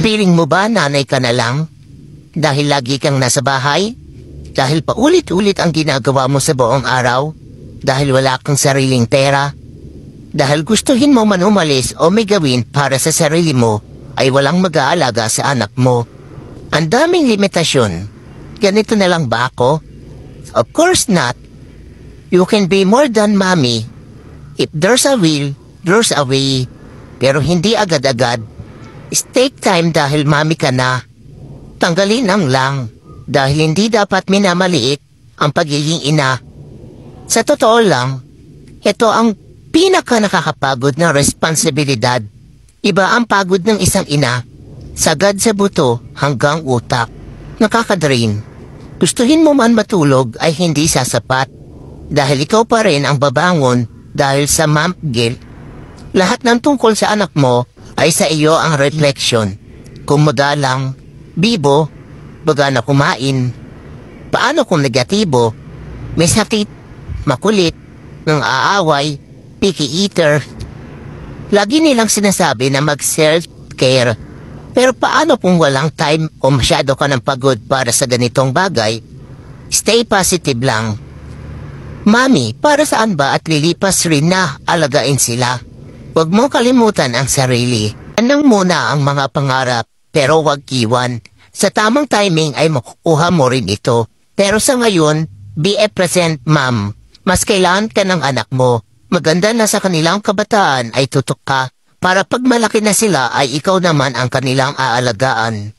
Feeling mo ba nanay ka na lang? Dahil lagi kang nasa bahay? Dahil paulit-ulit ang ginagawa mo sa buong araw? Dahil wala kang sariling pera? Dahil gustuhin mo man umalis o may gawin para sa sarili mo, ay walang mag-aalaga sa anak mo. Ang daming limitasyon. Ganito na lang ba ako? Of course not. You can be more than mommy. If there's a will, there's a way. Pero hindi agad-agad. Take time dahil mami ka na. Tanggalin ang lang dahil hindi dapat minamaliit ang pagiging ina. Sa totoo lang, ito ang pinaka nakakapagod na responsibilidad. Iba ang pagod ng isang ina, sagad sa buto hanggang utak. Nakakadrain. Gustuhin mo man matulog ay hindi sasapat dahil ikaw pa rin ang babangon dahil sa mom guilt. Lahat ng tungkol sa anak mo ay sa iyo ang reflection. Kung madalang, bibo, baga na kumain. Paano kung negatibo? May sakit, makulit, ng aaway, picky eater. Lagi nilang sinasabi na mag-self-care. Pero paano kung walang time o masyado ka ng pagod para sa ganitong bagay? Stay positive lang. Mami, para saan ba at lilipas rin na alagain sila? Huwag mo kalimutan ang sarili. Anong muna ang mga pangarap, pero huwag iwan. Sa tamang timing ay makukuha mo rin ito. Pero sa ngayon, be a present mom. Mas kailangan ka ng anak mo. Maganda na sa kanilang kabataan ay tutok ka para pag malaki na sila ay ikaw naman ang kanilang aalagaan.